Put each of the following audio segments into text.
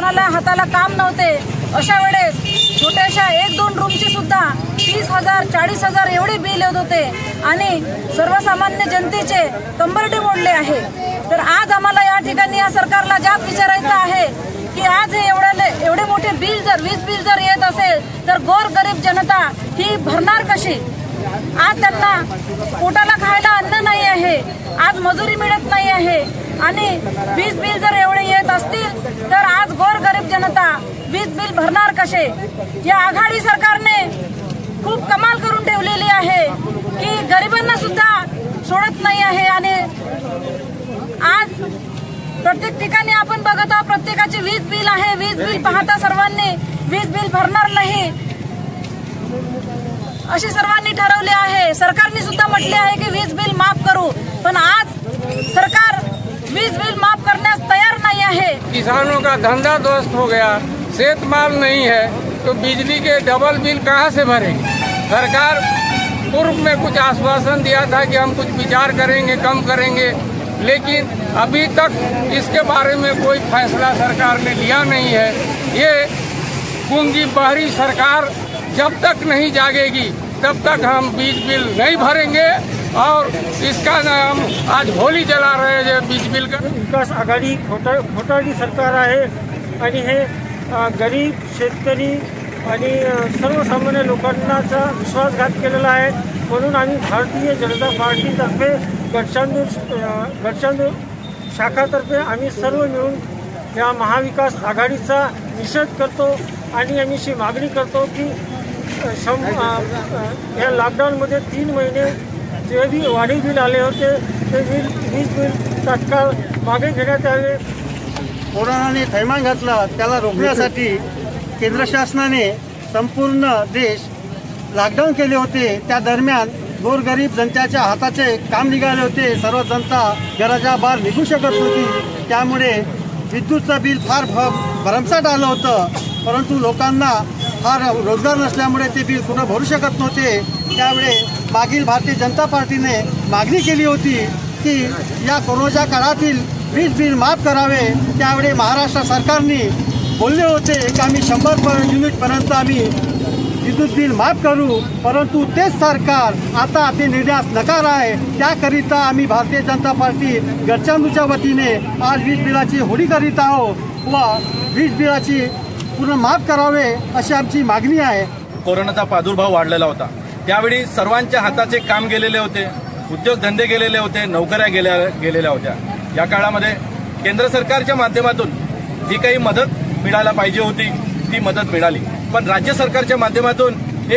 कोणाला हाताला काम नव्हते अशा वेळेस छोट्याशा 1-2 रूमची सुद्धा 30,000 40,000 एवढे बिल येत होते आणि सर्वसामान्य जनतेचे कंबरडे मोडले आहे। तर आज आम्हाला या ठिकाणी या सरकारला जाब विचारायचा आहे की आज हे एवढे मोठे बिल जर वीज बिल जर येत असेल तर गोरगरीब जनता ही भरणार कशी? आज त्यांना पोटाला खायला अन्न नाही आहे, आज मजुरी मिळत नाही आहे आणि वीज बिल जर एवढे येत असतील तर आज गोरगरीब जनता वीज बिल भरणार कसे? या आघाडी सरकारने खूप कमाल करून ठेवलेली आहे की गरिबांना सुद्धा सोडत नाही आहे आणि आज प्रत्येक ठिकाणी आपण बघत आहोत प्रत्येकाची वीज बिल आहे। वीज बिल पाहता सर्वांनी वीज बिल भरणार नाही असे सर्वांनी ठरवले आहे। सरकारने सुद्धा म्हटले आहे की वीज बिल माफ करू, पण आज सरकार वीज बिल माफ करण्यास तयार नहीं है। किसानों का धंधा ध्वस्त हो गया, सेहत माल नहीं है तो बिजली के डबल बिल कहां से भरेंगे? सरकार पूर्व में कुछ आश्वासन दिया था कि हम कुछ विचार करेंगे, कम करेंगे, लेकिन अभी तक इसके बारे में कोई फैसला सरकार ने लिया नहीं है। ये गूंगी बहरी सरकार जब तक नहीं जागेगी तब तक हम बीज बिल नहीं भरेंगे और इसका नाम आज होली जला रहे हैं बीज बिल का। विकास आघाडी खोटारडी सरकार आहे आणि हे गरीब शेतकरी आणि सर्वसामान्य लोकांचा विश्वासघात केलेला आहे। म्हणून आम्ही भारतीय जनता पार्टीतर्फे गडचंदूर शाखातर्फे आम्ही सर्व मिळून या महाविकास आघाडीचा निषेध करतो आणि आम्ही अशी मागणी करतो की या लॉकडाऊनमध्ये 3 महिने जे भी वाढीव बिल आले होते ते वीज बिल तात्काळ मागे घेण्यात यावे। कोरोनाने थैमान घातला त्याला रोखण्यासाठी केंद्र शासनाने संपूर्ण देश लॉकडाऊन केले होते। त्या दरम्यान गोरगरीब जनतेच्या हाताचे काम निघाले होते, सर्व जनता घराच्या बाहेर निघू शकत नव्हती, त्यामुळे विद्युतचं बिल फार भरमसाठ आलं होतं। परंतु लोकांना फार रोजगार नसल्यामुळे ते बिल कुठं भरू शकत नव्हते। त्यामुळे मागील भारतीय जनता पार्टीने मागणी केली होती की या कोरोनाच्या काळातील वीज बिल माफ करावे। त्यावेळी महाराष्ट्र सरकारने बोलले होते की आम्ही 100 युनिटपर्यंत आम्ही विद्युत बिल माफ करू, परंतु तेच सरकार आता ते निर्णयास नकार आहे। त्याकरिता आम्ही भारतीय जनता पार्टी गडचंदूरच्या वतीने आज वीज बिलाची होळी करीत आहोत व वीज बिलाची पूर्ण माफ करावे अशी आमची मागणी आहे। कोरोनाचा प्रादुर्भाव वाढलेला होता, त्यावेळी सर्वांच्या हाताचे काम गेलेले होते, उद्योगधंदे गेलेले होते, नोकऱ्या गेलेल्या होत्या। या काळामध्ये केंद्र सरकारच्या माध्यमातून जी काही मदत मिळायला पाहिजे होती ती मदत मिळाली, पण राज्य सरकारच्या माध्यमातून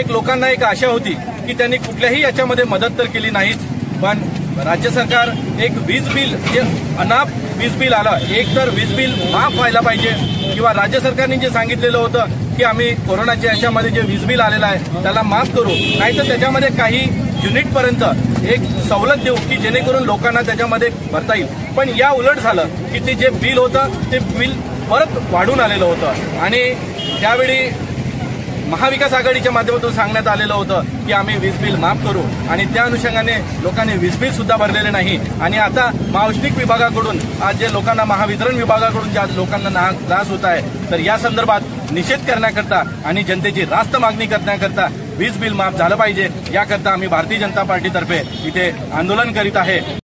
लोकांना एक आशा होती की त्यांनी कुठल्याही याच्यामध्ये मदत तर केली नाहीच, पण राज्य सरकार एक वीज बिल जे अनाप वीज बिल आलं, एक तर वीज बिल माफ व्हायला पाहिजे किंवा राज्य सरकारने जे सांगितलेलं होतं की आम्ही कोरोनाच्या याच्यामध्ये जे वीज बिल आलेलं आहे त्याला माफ करू, नाहीतर त्याच्यामध्ये काही युनिटपर्यंत एक सवलत देऊ की जेणेकरून लोकांना त्याच्यामध्ये भरता येईल। पण या उलट झालं की ते जे बिल होतं ते बिल परत वाढून आलेलं होतं आणि त्यावेळी महाविकास आघाडीच्या माध्यमातून सांगण्यात आलेलं होतं की आम्ही वीज बिल माफ करू आणि त्या अनुषंगाने लोकांनी वीज बिल सुद्धा भरलेले नाही। आणि आता महाऔष्णिक विभागाकडून आज जे लोकांना महावितरण विभागाकडून ज्या लोकांना त्रास होत आहे तर या संदर्भात निषेध करण्याकरता आणि जनतेची रास्त मागणी करण्याकरता वीज बिल माफ झालं पाहिजे याकरता आम्ही भारतीय जनता पार्टीतर्फे इथे आंदोलन करीत आहे।